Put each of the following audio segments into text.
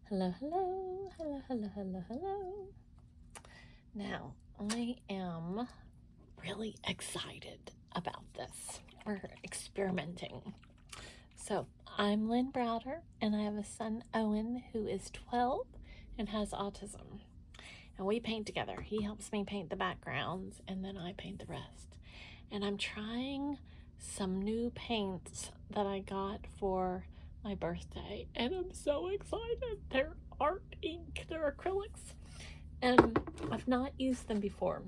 Hello, hello, hello, hello, hello, hello. Now, I am really excited about this. We're experimenting. So, I'm Lynn Browder, and I have a son, Owen, who is 12 and has autism. And we paint together. He helps me paint the backgrounds, and then I paint the rest. And I'm trying some new paints that I got for my birthday, and I'm so excited. They're art ink, they're acrylics, and I've not used them before.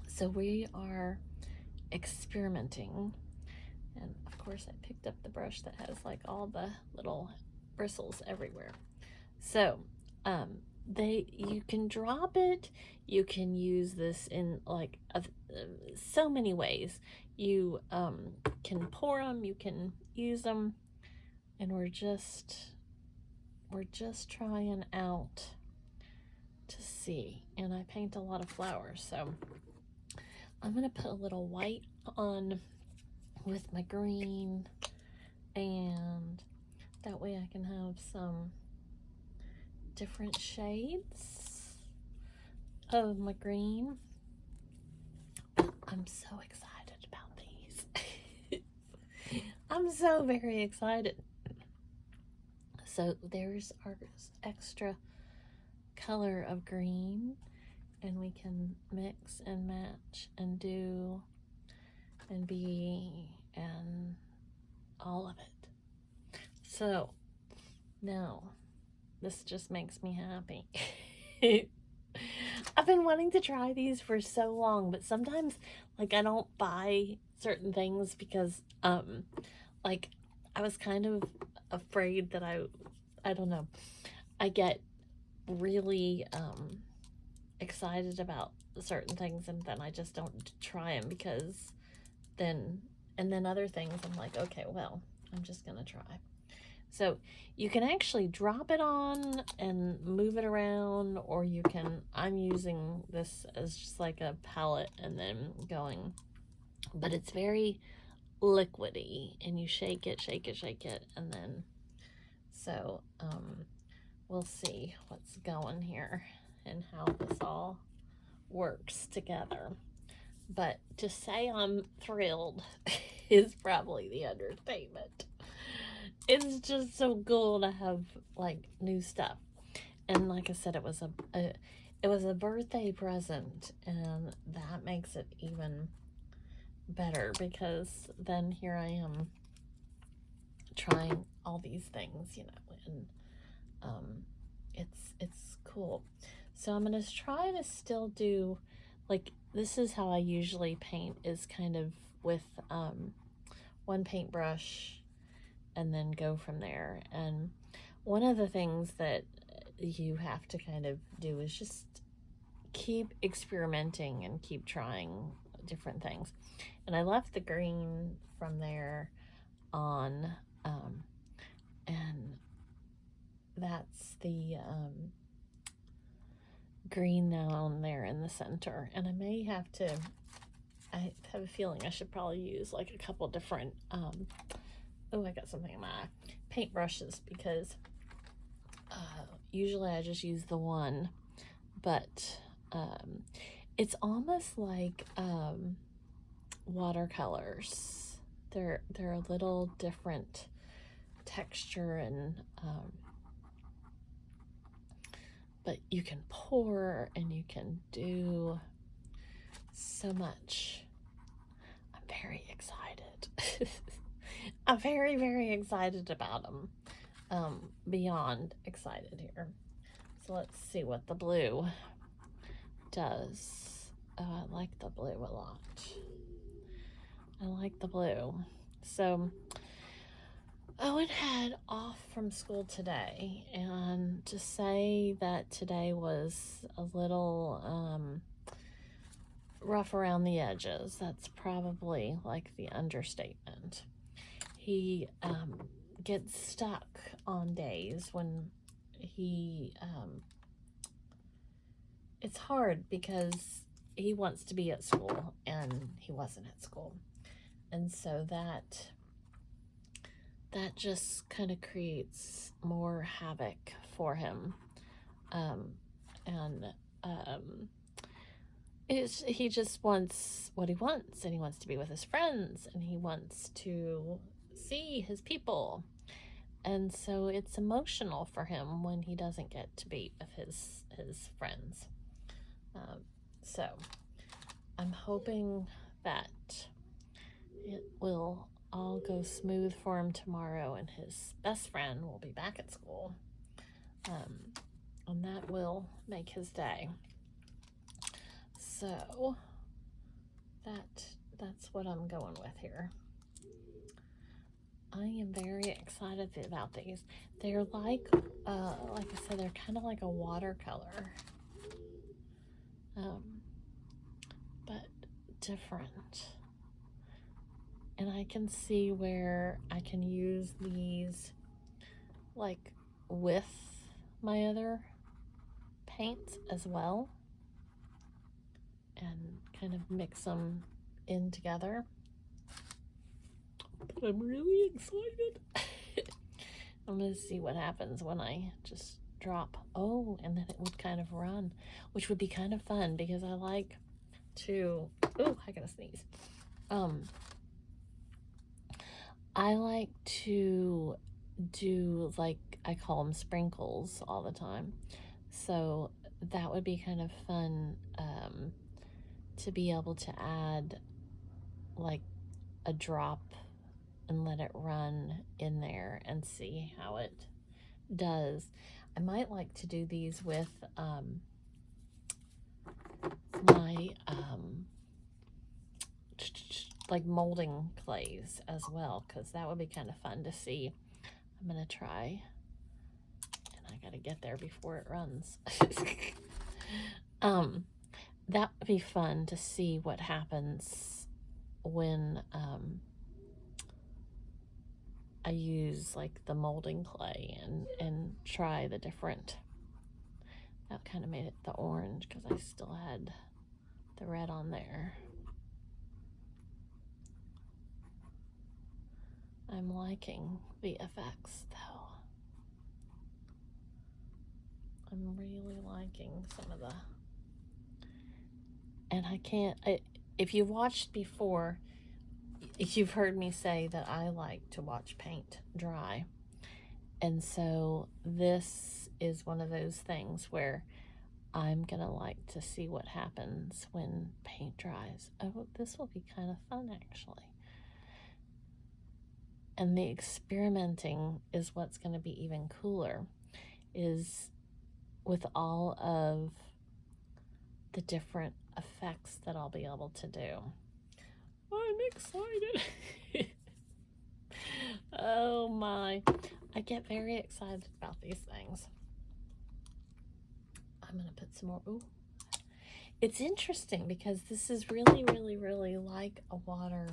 So we are experimenting. And of course, I picked up the brush that has like all the little bristles everywhere. So, you can drop it. You can use this in like so many ways. You can pour them. You can use them, and we're just trying out to see. And I paint a lot of flowers, so I'm gonna put a little white on with my green, and that way I can have some different shades of my green. I'm so excited about these. I'm so very excited. So there's our extra color of green, and we can mix and match and do and be and all of it. So now this just makes me happy. I've been wanting to try these for so long, but sometimes like I don't buy certain things because like I was kind of afraid that I don't know. I get really excited about certain things, and then I just don't try them because then other things I'm like, okay, well, I'm just gonna try. So you can actually drop it on and move it around, or you can, I'm using this as just like a palette and then going, but it's very liquidy, and you shake it, and then, so we'll see what's going here and how this all works together. But to say I'm thrilled is probably the understatement. It's just so cool to have like new stuff. And like I said, it was a birthday present, and that makes it even better because then here I am trying all these things, and it's cool. So I'm gonna try to still do, like, this is how I usually paint, is kind of with one paintbrush and then go from there. And one of the things that you have to kind of do is just keep experimenting and keep trying different things. And I left the green from there on, and that's the green down there in the center. And I may have to, I have a feeling I should probably use like a couple different oh, I got something in my eye, paintbrushes, because usually I just use the one, but it's almost like watercolors. They're a little different texture, and but you can pour and you can do so much. I'm very excited. I'm very, very excited about them. Beyond excited here. So let's see what the blue does. Oh, I like the blue a lot. I like the blue. So Owen had off from school today, and to say that today was a little rough around the edges, that's probably like the understatement. He gets stuck on days when he it's hard because he wants to be at school and he wasn't at school, and so that just kind of creates more havoc for him. And he just wants what he wants, and he wants to be with his friends, and he wants to see his people. And so it's emotional for him when he doesn't get to be with his friends. So I'm hoping that it will all go smooth for him tomorrow, and his best friend will be back at school. And that will make his day. So that's what I'm going with here. I am very excited about these. They're like I said, they're kind of like a watercolor, but different. And I can see where I can use these like with my other paints as well, and kind of mix them in together. But I'm really excited. I'm gonna see what happens when I just drop. Oh, and then it would kind of run, which would be kind of fun because I like to, oh, I gotta sneeze. I like to do, like, I call them sprinkles all the time. So that would be kind of fun, to be able to add like a drop and let it run in there and see how it does. I might like to do these with my like molding clays as well, because that would be kind of fun to see. I'm gonna try, and I gotta get there before it runs. That would be fun to see what happens when I use like the molding clay and try the different. That kind of made it the orange because I still had the red on there. I'm liking the effects though. I'm really liking some of the, and if you've watched before, you've heard me say that I like to watch paint dry. And so this is one of those things where I'm gonna like to see what happens when paint dries. Oh, this will be kind of fun actually. And the experimenting is what's going to be even cooler, is with all of the different effects that I'll be able to do. I'm excited. Oh my. I get very excited about these things. I'm going to put some more. Ooh. It's interesting because this is really, really, really like a water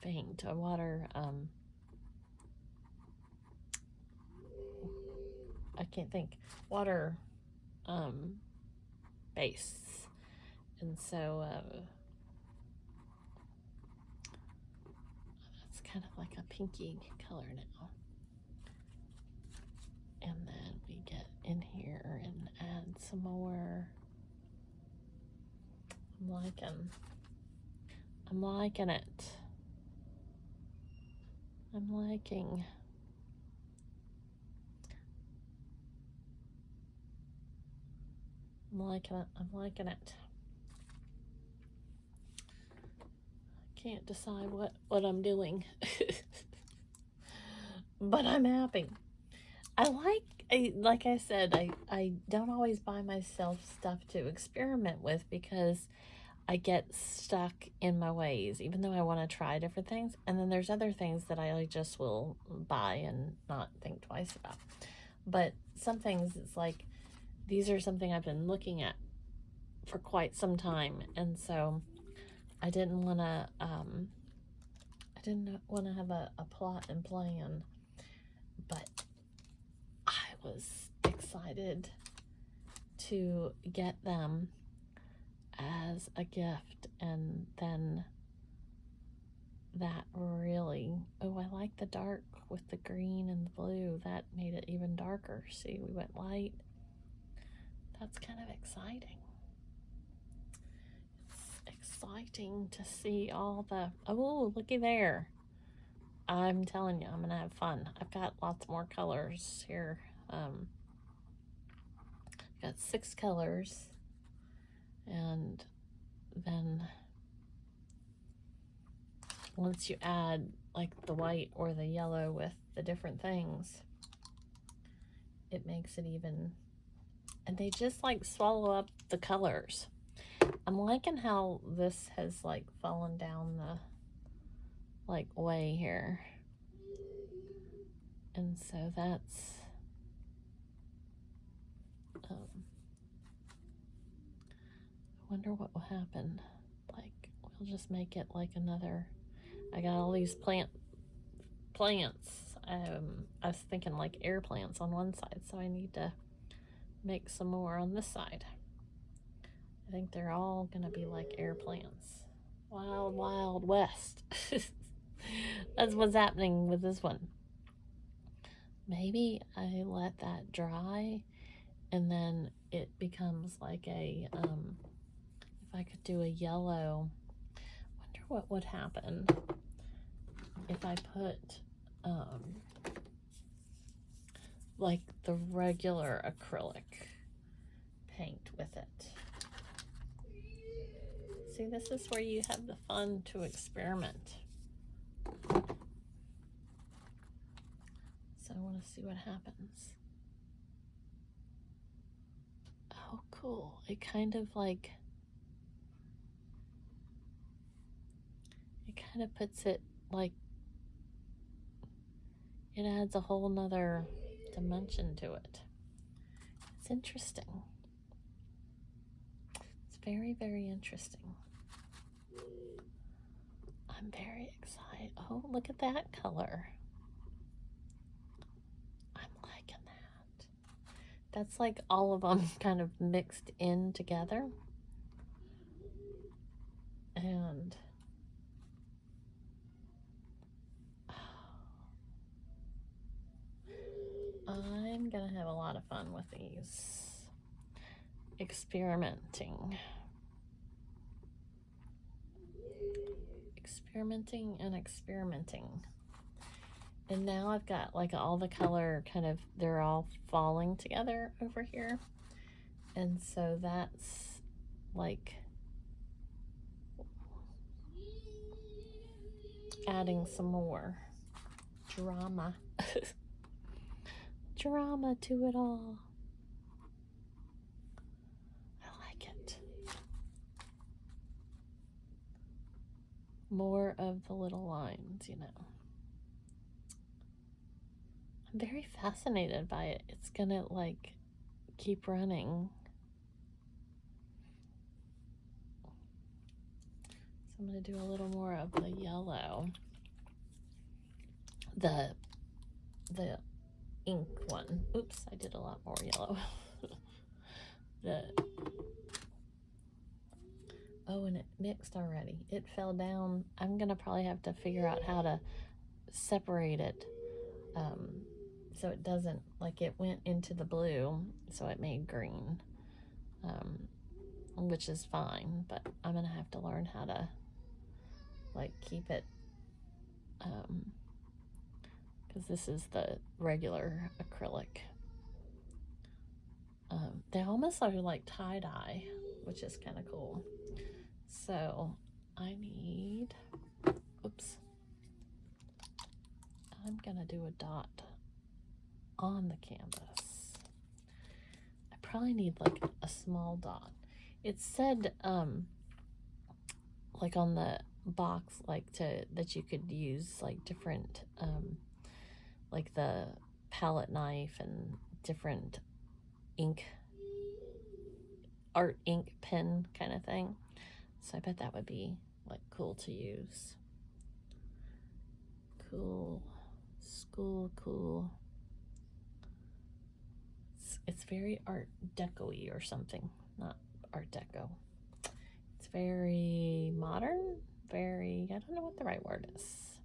paint, a water, I can't think, water base. And so it's kind of like a pinky color now. And then we get in here and add some more. I'm liking it. I'm liking. I'm liking it. Can't decide what I'm doing. But I'm happy. Like I said, I don't always buy myself stuff to experiment with because I get stuck in my ways, even though I want to try different things. And then there's other things that I just will buy and not think twice about. But some things, it's like, these are something I've been looking at for quite some time. And so I didn't want to, have a plot and plan, but I was excited to get them as a gift and then that really, oh, I like the dark with the green and the blue. That made it even darker. See, we went light. That's kind of exciting. It's exciting to see all the, oh, looky there. I'm telling you, I'm gonna have fun. I've got lots more colors here. Got 6 colors, and then once you add like the white or the yellow with the different things, it makes it even, and they just like swallow up the colors. I'm liking how this has like fallen down the like way here, and so that's I wonder what will happen. Like, we'll just make it like another, I got all these plants. I was thinking like air plants on one side, so I need to make some more on this side. I think they're all gonna be like air plants. Wild, wild west. That's what's happening with this one. Maybe I let that dry and then it becomes like a, if I could do a yellow, wonder what would happen if I put like the regular acrylic paint with it. See, this is where you have the fun to experiment. So I want to see what happens. Oh, cool. It kind of like, it kind of puts it like, it adds a whole nother dimension to it. It's interesting. It's very, very interesting. I'm very excited. Oh, look at that color. I'm liking that. That's like all of them kind of mixed in together. And I'm gonna have a lot of fun with these. Experimenting and experimenting. And now I've got like all the color kind of, they're all falling together over here. And so that's like adding some more drama. Drama to it all. I like it. More of the little lines, you know. I'm very fascinated by it. It's gonna like keep running. So I'm gonna do a little more of the yellow. The ink one. Oops, I did a lot more yellow. Oh, and it mixed already. It fell down. I'm gonna probably have to figure out how to separate it so it doesn't, like, it went into the blue, so it made green, which is fine, but I'm gonna have to learn how to like keep it, because this is the regular acrylic. They almost are like tie-dye, which is kind of cool. So I need, oops, I'm gonna do a dot on the canvas. I probably need like a small dot. It said like on the box, like that you could use like different like the palette knife and different art ink pen kind of thing. So I bet that would be like cool to use. Cool. Cool. It's very art deco-y or something. Not art deco. It's very modern, very, I don't know what the right word is.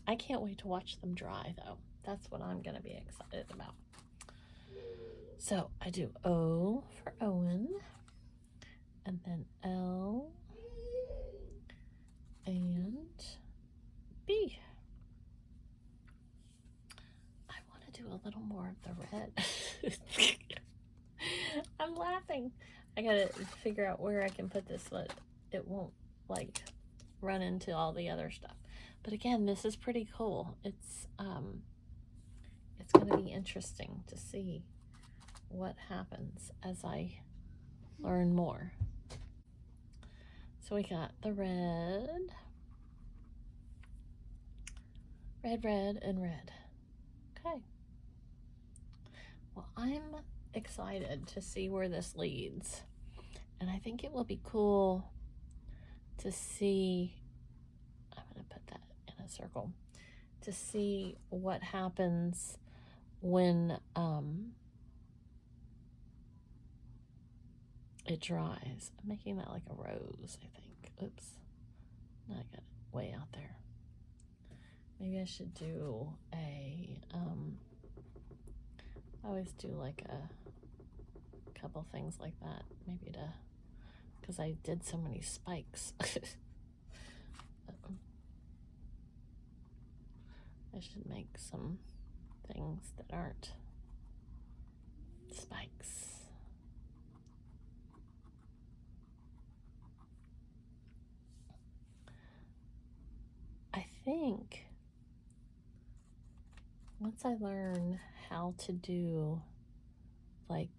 I can't wait to watch them dry, though. That's what I'm going to be excited about. So I do O for Owen, and then L, and B. I want to do a little more of the red. I'm laughing. I gotta figure out where I can put this so it won't like run into all the other stuff. But again, this is pretty cool. It's gonna be interesting to see what happens as I learn more. So we got the red, red, and red. Okay. Well, I'm excited to see where this leads. And I think it will be cool to see, I'm going to put that in a circle, to see what happens when it dries. I'm making that like a rose, I think. Oops. Now I got it way out there. Maybe I should do a, I always do like a couple things like that. Maybe to, because I did so many spikes. I should make some things that aren't spikes. I think once I learn how to do like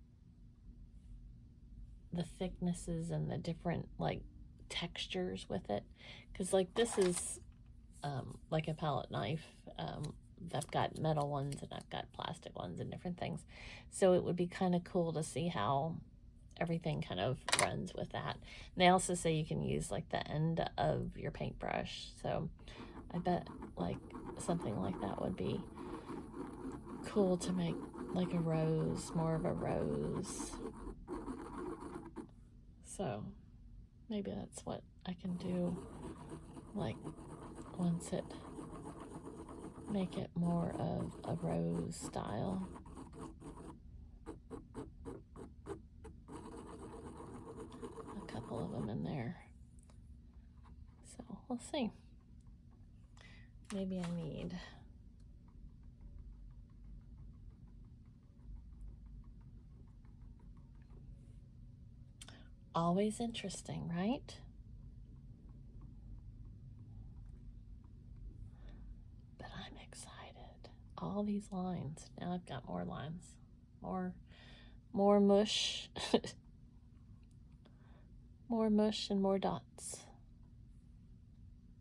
the thicknesses and the different like textures with it, because like this is like a palette knife. I've got metal ones and I've got plastic ones and different things, so it would be kind of cool to see how everything kind of runs with that. And they also say you can use like the end of your paintbrush, so I bet like something like that would be cool to make, like a rose, more of a rose. So maybe that's what I can do, like once it, make it more of a rose style. A couple of them in there. So we'll see. Maybe I need always interesting, right? But I'm excited. All these lines. Now I've got more lines. More mush. More mush and more dots.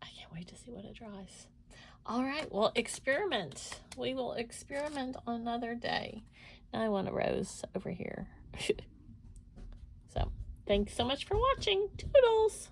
I can't wait to see what it dries. All right, well, experiment. We will experiment on another day. Now I want a rose over here. So, thanks so much for watching. Toodles!